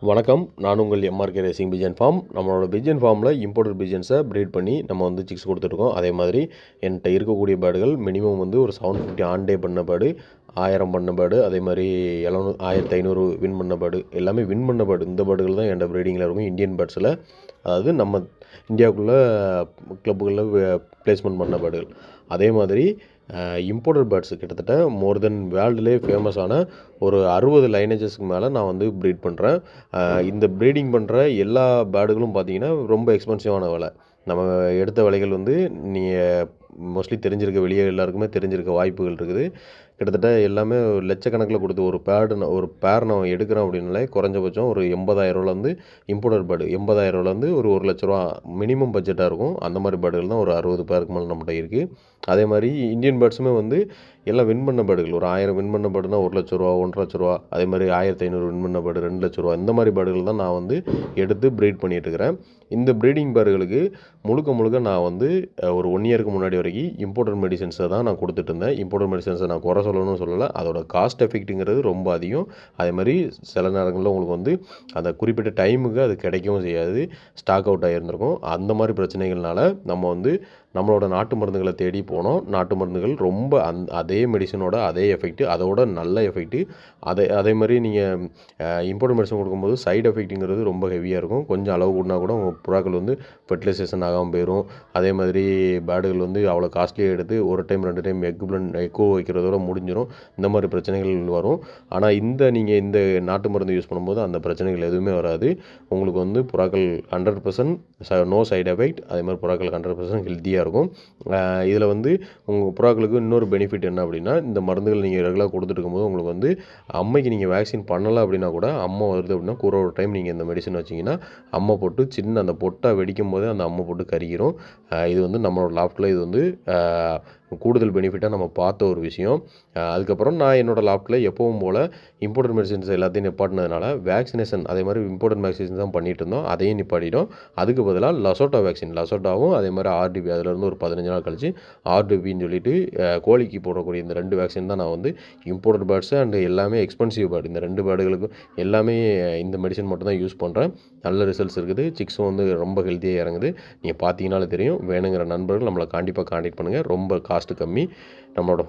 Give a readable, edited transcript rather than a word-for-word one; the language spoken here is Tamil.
வணக்கம். நான் உங்கள் எம்ஆர்கே ரேசிங் பிஜன் ஃபார்ம். நம்மளோட பிஜன் ஃபார்மில் இம்போர்ட்டட் பிஜன்ஸை ப்ரீட் பண்ணி நம்ம வந்து சிக்ஸ் கொடுத்துருக்கோம். அதே மாதிரி என்கிட்ட இருக்கக்கூடிய பேர்டுகள் மினிமம் வந்து ஒரு 750 ஆன் டே பண்ண பேர்டு, 1000 பண்ண பேர்டு, அதே மாதிரி 1500 வின் பண்ண பேர்டு, எல்லாமே வின் பண்ண பேர்டு. இந்த பேர்டுகள் தான் என்கிட்ட ப்ரீடிங்கில் இருக்கும் இந்தியன் பேர்ட்ஸில். அதாவது நம்ம இந்தியாவுக்குள்ளே கிளப்புகளில் ப்ளேஸ்மெண்ட் பண்ண பேர்டுகள். அதே மாதிரி இம்போர்ட்டட் பேர்ட்ஸ் கிட்டத்தட்ட மோர் தென் வேர்ல்டுலே ஃபேமஸான ஒரு 60 லைனேஜஸ்க்கு மேலே நான் வந்து ப்ரீட் பண்ணுறேன். இந்த ப்ரீடிங் பண்ணுற எல்லா பேர்டுகளும் பார்த்திங்கன்னா ரொம்ப எக்ஸ்பென்சிவான விலை. நம்ம எடுத்த விலைகள் வந்து நீங்கள் மோஸ்ட்லி தெரிஞ்சிருக்க, வெளியே எல்லாருக்குமே தெரிஞ்சிருக்க வாய்ப்புகள் இருக்குது. கிட்டத்தட்ட எல்லாமே லட்சக்கணக்கில் கொடுத்து ஒரு பேர் நான் எடுக்கிறோம் அப்படின்னாலே குறைஞ்சபட்சம் ஒரு 80,000 இம்போர்ட்டட் பேர்டு 80,000 ஒரு 1,00,000 மினிமம் பட்ஜெட்டாக இருக்கும். அந்த மாதிரி பேர்டுகள் தான் ஒரு 60 பேருக்கு மேலே நம்மகிட்ட இருக்குது. அதே மாதிரி இந்தியன் பேர்ட்ஸுமே வந்து எல்லாம் வின் பண்ண பேர்டுகள். ஒரு 1000 வின் பண்ண பேர்டுனா 1,00,000, 1,50,000, அதே மாதிரி 1500 வின் பண்ண பேர்டு 2,00,000, இந்த மாதிரி பேர்டுகள் தான் நான் வந்து எடுத்து ப்ரீட் பண்ணிகிட்டு இருக்கிறேன். இந்த ப்ரீடிங் பேர்டுகளுக்கு முழுக்க நான் வந்து ஒரு 1 இயருக்கு முன்னாடி வரைக்கும் இம்போர்ட்டட் மெடிசன்ஸை தான் நான் கொடுத்துட்டு இருந்தேன். இம்போர்ட்டட் மெடிசன்ஸை நான் குறை சொல்லணும்னு சொல்லலை. அதோட காஸ்ட் எஃபெக்ட்டுங்கிறது ரொம்ப அதிகம். அதே மாதிரி சில நேரங்களில் உங்களுக்கு வந்து அந்த குறிப்பிட்ட டைமுக்கு அது கிடைக்கவும் செய்யாது, ஸ்டாக் அவுட் ஆகியிருந்திருக்கும். அந்த மாதிரி பிரச்சனைகள்னால நம்ம வந்து நம்மளோட நாட்டு மருந்துகளை தேடி போனோம். நாட்டு மருந்துகள் ரொம்ப அதே மெடிசனோட அதே எஃபெக்ட்டு, அதோட நல்ல எஃபெக்ட்டு. அதே மாதிரி நீங்கள் இம்போர்ட்டட் மெடிசன் கொடுக்கும்போது சைடு எஃபெக்ட்டுங்கிறது ரொம்ப ஹெவியாக இருக்கும். கொஞ்சம் அளவு கூடனா கூட உங்கள் புறாக்கள் வந்து ஃபெர்டிலைசேஷன் ஆகாமல் போயிடும். அதே மாதிரி பேர்டுகள் வந்து அவ்வளோ காஸ்ட்லியாக எடுத்து ஒரு டைம் 2 டைம் எக்கோ வைக்கிறதோட முடிஞ்சிடும். இந்த மாதிரி பிரச்சனைகள் வரும். ஆனால் நீங்கள் இந்த நாட்டு மருந்து யூஸ் பண்ணும்போது அந்த பிரச்சனைகள் எதுவுமே வராது. உங்களுக்கு வந்து புறாக்கள் 100% நோ சைடு எஃபெக்ட். அதே மாதிரி புறாக்கள் 100% ஹெல்த்தியாக இருக்கும். இதில் வந்து உங்கள் புறாக்களுக்கு இன்னொரு பெனிஃபிட் என்ன அப்படின்னா, இந்த மருந்துகள் நீங்கள் ரெகுலராக கொடுத்துட்டு இருக்கும்போது உங்களுக்கு வந்து அம்மைக்கு நீங்கள் வேக்சின் பண்ணலை அப்படின்னா கூட, அம்மை வருது அப்படின்னா கூட ஒரு டைம் நீங்கள் இந்த மெடிசன் வச்சிங்கன்னா அம்மை போட்டு சின்ன அந்த பொட்டை வெடிக்கும் போதே அந்த அம்மை போட்டு கருகிரும். இது வந்து நம்மளோட லாஃப்டில் இது வந்து கூடுதல் பெனிஃபிட்டாக நம்ம பார்த்த ஒரு விஷயம். அதுக்கப்புறம் நான் என்னோடய லாஃப்டில் எப்பவும் போல் இம்போர்ட்டட் மெடிசன்ஸ் எல்லாத்தையும் நிப்பாட்டினதுனால வேக்சினேஷன் அதே மாதிரி இம்போர்ட்டட் வேக்சினேஷன் தான் பண்ணிகிட்டு இருந்தோம். அதையும் நிப்பாட்டிட்டோம். அதுக்கு பதிலாக லசோட்டாவும் அதே மாதிரி ஆர்டிபி, அதிலேருந்து ஒரு 15 நாள் கழிச்சு ஆர்டிபின்னு சொல்லிட்டு கோழிக்கு போடக்கூடிய இந்த 2 வேக்சின் தான் நான் வந்து இம்போர்ட்டட் பேர்ட்ஸு அண்ட் எல்லாமே எக்ஸ்பென்சிவ் பேர்டு, இந்த 2 பேர்டுகளுக்கும் எல்லாமே இந்த மெடிசன் மட்டும் தான் யூஸ் பண்ணுறேன். நல்ல ரிசல்ட்ஸ் இருக்குது. சிக்ஸும் வந்து ரொம்ப ஹெல்த்தியாக இறங்குது. நீங்கள் பார்த்தீங்கனாலே தெரியும். வேணுங்கிற நண்பர்கள் நம்மளை கண்டிப்பாக கான்டாக்ட் பண்ணுங்கள். ரொம்ப காஸ்ட்டு கம்மி. நம்மளோட